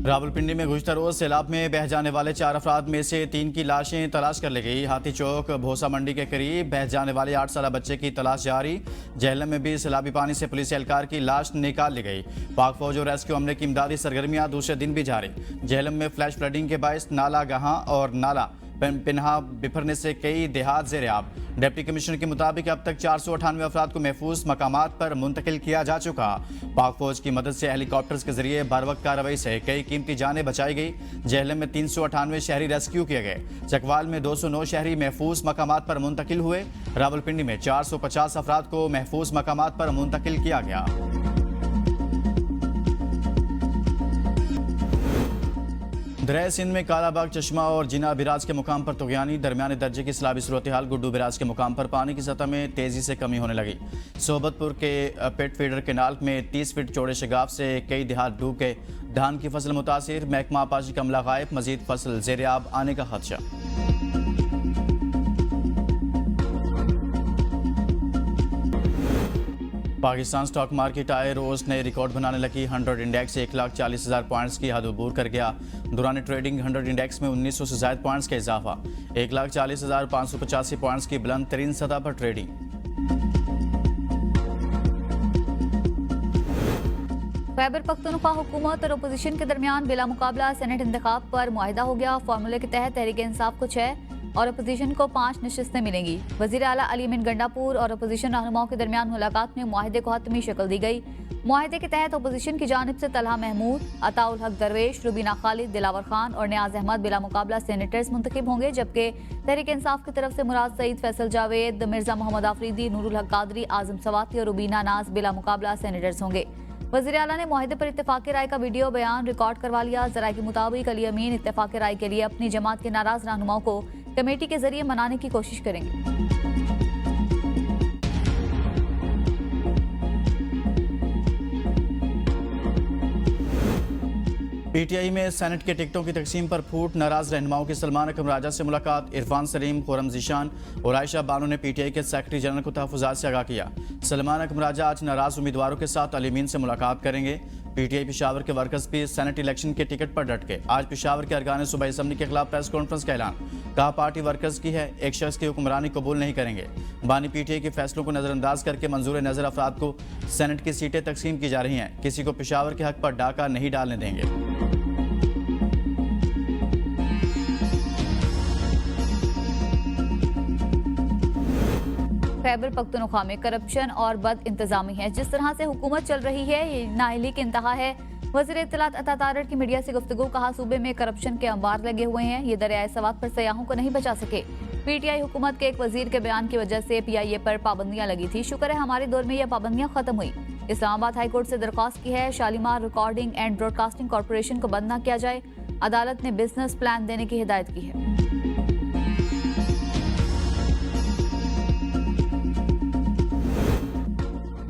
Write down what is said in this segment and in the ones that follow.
रावलपिंडी में गुज़श्ता रोज सैलाब में बह जाने वाले 4 अफराद में से 3 की लाशें तलाश कर ली गई। हाथी चौक भोसा मंडी के करीब बह जाने वाले 8 साल बच्चे की तलाश जारी। जहलम में भी सैलाबी पानी से पुलिस एहलकार की लाश निकाल ली गई। पाक फौज और रेस्क्यू अमले की इमदादी सरगर्मियां दूसरे दिन भी जारी। जहलम में फ्लैश फ्लडिंग के बायस नाला गहां और नाला पिन्हा बिफरने से कई देहात ज़ेर-आब। डिप्टी कमिश्नर के मुताबिक अब तक 498 अफराद को महफूज मकामात पर मुंतकिल किया जा चुका। पाक फौज की मदद से हेलीकॉप्टर्स के जरिए बरवक्त कार्रवाई से कई कीमती जानें बचाई गई। जहलम में 398 शहरी रेस्क्यू किए गए। चकवाल में 209 शहरी महफूज मकामात पर मुंतकिल हुए। रावलपिंडी में 450 अफराद को महफूज मकामात पर मुंतकिल किया गया। दरिया सिंध में कालाबाग चश्मा और जिना बिराज के मुकाम पर तुगयानी। दरमियाने दर्जे की सैलाबी सूरत हाल। गुड्डू बिराज के मुकाम पर पानी की सतह में तेजी से कमी होने लगी। सोबतपुर के पेट फीडर केनाल में 30 फीट चौड़े शगाफ से कई देहात डूब गए। धान की फसल मुतासिर। महकमा आपाशी का अमला गायब। मजीद फसल ज़ेर-आब आने का खदशा। पाकिस्तान स्टॉक मार्केट आए रोज नए रिकॉर्ड बनाने लगी। 100 इंडेक्स 1,40,000 पॉइंट्स की हद अबूर कर गया। दौरान ट्रेडिंग 100 इंडेक्स में 1900 से ज्यादा पॉइंट्स का इजाफा। 1,40,585 पॉइंट्स की बुलंद तरीन सतह पर ट्रेडिंग। खैबर पख्तूनख्वा हुकूमत और अपोजिशन के दरमियान बिला मुकाबला सेनेट इंतखाब पर मुआहिदा हो गया। फार्मूले के तहत तहरीक इंसाफ को 6 और अपोजिशन को 5 नशिस्तें मिलेंगी। वजीर आला अली अमीन गंडापुर और अपोजिशन रहनुमाओं के दरमियान मुलाकात में मुआहिदे को हतमी शक्ल दी गई। मुआहिदे के तहत अपोजिशन की जानिब से तलहा महमूद, अताउल हक दरवेश, रुबीना खालिद, दिलावर खान और नियाज अहमद बिला मुकाबला सेनेटर्स मुंतखब होंगे, जबकि तहरीक इंसाफ की तरफ से मुराद सईद, फैसल जावेद, मिर्जा मोहम्मद आफरीदी, नूरुल हक कादरी, आजम सवाती और रुबीना नाज बिला मुकाबला सेनेटर्स होंगे। वज़ीर आला ने मुआहिदे पर इत्तेफाक राय का वीडियो बयान रिकॉर्ड करवा लिया। जराये के मुताबिक अली अमीन इत्तेफाक राय के लिए अपनी जमात के नाराज रहनुमाओं को कमेटी के जरिए मनाने की कोशिश करेंगे। पीटीआई में सेनेट के टिकटों की तकसीम पर फूट। नाराज रहनुमाओं की सलमान अकरम राजा से मुलाकात। इरफान सलीम, खुरम जीशान और आयशा बानो ने पीटीआई के सेक्रेटरी जनरल को तहफ़्फ़ुज़ात से आगाह किया। सलमान अकरम राजा आज नाराज उम्मीदवारों के साथ अली अमीन से मुलाकात करेंगे। पीटीआई पेशावर के वर्कर्स भी सेनेट इलेक्शन के टिकट पर डट गए। आज पेशावर के अरकान सूबाई असम्बली के खिलाफ प्रेस कॉन्फ्रेंस का ऐलान। कहा पार्टी वर्कर्स की है, एक शख्स की हुक्मरानी कबूल नहीं करेंगे। बानी पीटीआई के फैसलों को नजरअंदाज करके मंजूर नजर अफराद को सेनेट की सीटें तकसीम की जा रही हैं। किसी को पेशावर के हक पर डाका नहीं डालने देंगे। खैबर पख्तूनख्वा में करप्शन और बद इंतजामी है। जिस तरह से हुकूमत चल रही है ये नाअहली की इंतहा है। वज़ीर इत्तलात अता तारड़ की मीडिया से गुफ्तगू। कहा सूबे में करप्शन के अंबार लगे हुए हैं, ये दरियाए सवात पर सयाहों को नहीं बचा सके। पीटीआई हुकूमत के एक वजीर के बयान की वजह से पीआईए पर पाबंदियां लगी थी। शुक्र है हमारे दौर में यह पाबंदियां खत्म हुई। इस्लामाबाद हाई कोर्ट से दरख्वास्त की है Shalimar recording and broadcasting corporation को बंद न किया जाए। अदालत ने बिजनेस प्लान देने की हिदायत की है।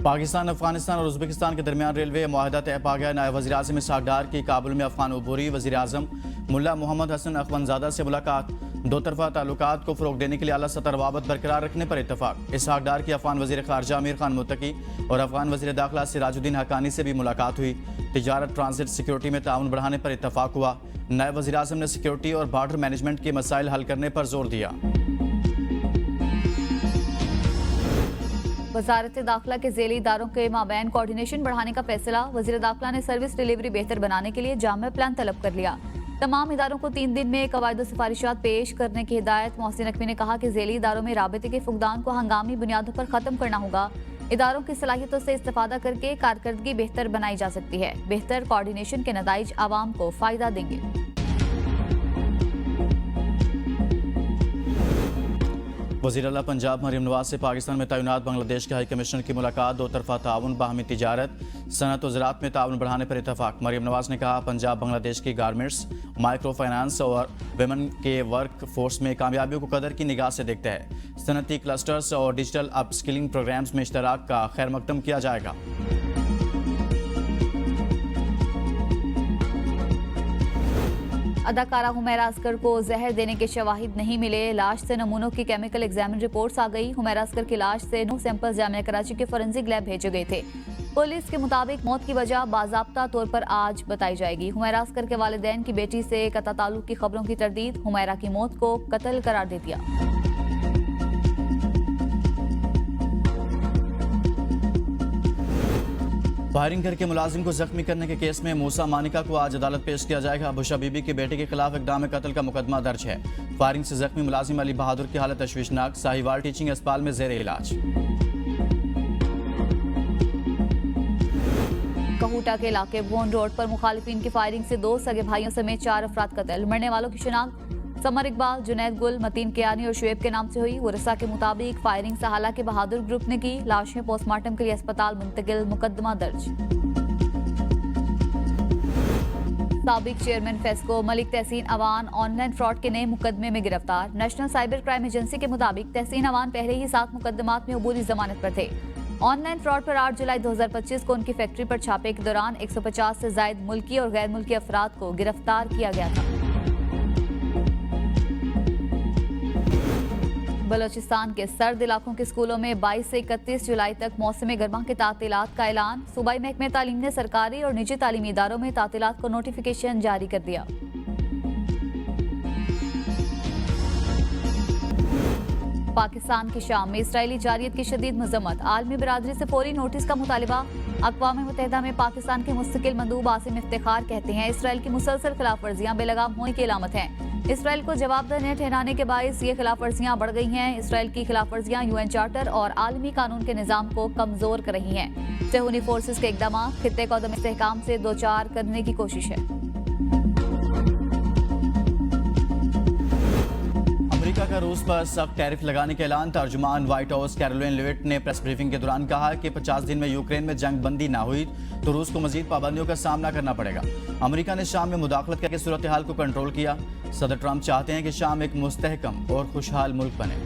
पाकिस्तान, अफगानिस्तान और उज़्बेकिस्तान के दरमियान रेलवे मुआहदा तय पा गया। नायब वज़ीर आज़म इसहाक डार की काबुल में अफगान अबूरी। वज़ीर आज़म मुल्ला मोहम्मद हसन अखवंजादा से मुलाकात। दो तरफा ताल्लुकात को फ़रोग़ देने के लिए आला सतह रवाबत बरकरार रखने पर इत्तफाक। इसहाक डार की अफगान वज़ीर ख़ारजा अमीर खान मुत्तकी और अफगान वज़ीर दाखिला सिराजुद्दीन हक्कानी से भी मुलाकात हुई। तिजारत, ट्रांजिट, सिक्योरिटी में ताउन बढ़ाने पर इत्तफाक हुआ। नायब वज़ीर आज़म ने सिक्योरिटी और बॉर्डर मैनेजमेंट के मसाइल हल करने पर जोर दिया। वज़ारत दाखिला के ज़ेली इदारों के माबैन कोऑर्डिनेशन बढ़ाने का फैसला। वज़ीर दाखिला ने सर्विस डिलीवरी बेहतर बनाने के लिए जामे प्लान तलब कर लिया। तमाम इदारों को 3 दिन में कवायद सिफारिशात पेश करने की हिदायत। मोहसिन नकवी ने कहा कि ज़ेली इदारों में राबते के फुकदान को हंगामी बुनियादों पर ख़त्म करना होगा। इदारों की सलाहियतों से इस्तेफादा करके कारकर्दगी बेहतर बनाई जा सकती है। बेहतर कोऑर्डिनेशन के नताइज आवाम को फ़ायदा देंगे। वज़ीर आला पंजाब मरीम नवाज से पाकिस्तान में तैनात बांग्लादेश के हाई कमिश्नर की मुलाकात। दो तरफा ताउन, बाहमी तिजारत, सनत और ज़राअत में ताउन बढ़ाने पर इत्तफाक। मरीम नवाज ने कहा पंजाब बांग्लादेश की गारमेंट्स, माइक्रो फाइनेंस और वेमन के वर्क फोर्स में कामयाबियों को कदर की निगाह से देखता है। सनती क्लस्टर्स और डिजिटल अपस्किलिंग प्रोग्राम्स में इश्तराक का खैर मकदम किया जाएगा। अदाकारा हुमैरा असगर को जहर देने के शवाहिद नहीं मिले। लाश से नमूनों की केमिकल एग्जामिन रिपोर्ट्स आ गई। हुमैरा असगर की लाश से 9 सैंपल जामिया कराची के फोरेंसिक लैब भेजे गए थे। पुलिस के मुताबिक मौत की वजह बाजाब्ता तौर पर आज बताई जाएगी। हुमैरा अस्कर के वालिदैन की बेटी से कता ताल्लुक की खबरों की तरदीद, हुमैरा की मौत को कत्ल करार दे दिया। फायरिंग करके मुलाजिम को जख्मी करने के केस में मूसा मानिका को आज अदालत पेश किया जाएगा। बुशा बीबी के बेटे के खिलाफ इक़दाम कत्ल का मुकदमा दर्ज है। फायरिंग से जख्मी मुलाजिम अली बहादुर की हालत तशवीशनाक, साहिवाल टीचिंग अस्पताल में जेर इलाज। कहूटा के इलाके वोन रोड पर मुखालिफिन की फायरिंग से 2 सगे भाइयों समेत 4 अफराद कत्ल। मरने वालों की शिनाख्त समर इकबाल, जुनैद गुल, मतीन कियानी और शुएब के नाम से हुई। वरसा के मुताबिक फायरिंग सहाला के बहादुर ग्रुप ने की। लाशें पोस्टमार्टम के लिए अस्पताल मुंतकिल, मुकदमा दर्ज। साबिक चेयरमैन फेस्को मलिक तहसीन अवान ऑनलाइन फ्रॉड के नए मुकदमे में गिरफ्तार। नेशनल साइबर क्राइम एजेंसी के मुताबिक तहसीन अवान पहले ही 7 मुकदमात में अबूरी जमानत पर थे। ऑनलाइन फ्रॉड पर 8 जुलाई 2025 को उनकी फैक्ट्री पर छापे के दौरान 150 से जायद मुल्की और गैर मुल्की अफराद को गिरफ्तार किया गया था। बलोचिस्तान के सर्द इलाकों के स्कूलों में 22 से 31 जुलाई तक मौसम गर्मा के तातीलात का ऐलान। सूबाई महकमे तालीम ने सरकारी और निजी तालीमी इदारों में तातीलात को नोटिफिकेशन जारी कर दिया। पाकिस्तान की शाम में इसराइली जारियत की शदीद मजम्मत, आलमी बिरादरी से फौरी नोटिस का मुतालिबा। अक़वाम मुत्तहिदा में पाकिस्तान के मुस्तकिल मंदूब आसिम इफ्तिखार कहते हैं इसराइल की मुसलसल खिलाफ वर्जियां बेलगाम होने की अलामत हैं। इसराइल को जवाबदेह न ठहराने के बायस ये खिलाफ वर्जियां बढ़ गई हैं। इसराइल की खिलाफ वर्जियां यूएन चार्टर और आलमी कानून के निज़ाम को कमजोर कर रही हैं। सेहूनी फोर्सेस के इक़दाम खित्ते को अदम इस्तेहकाम से दो चार करने की कोशिश है। अमेरिका का रूस पर सख्त टैरिफ लगाने का ऐलान। तर्जुमान व्हाइट हाउस कैरोलिन लेविट ने प्रेस ब्रीफिंग के दौरान कहा कि 50 दिन में यूक्रेन में जंग बंदी ना हुई तो रूस को मजीद पाबंदियों का सामना करना पड़ेगा। अमेरिका ने शाम में मुदाखलत करके सूरत हाल को कंट्रोल किया। सदर ट्रंप चाहते हैं कि शाम एक मुस्तहकम और खुशहाल मुल्क बने।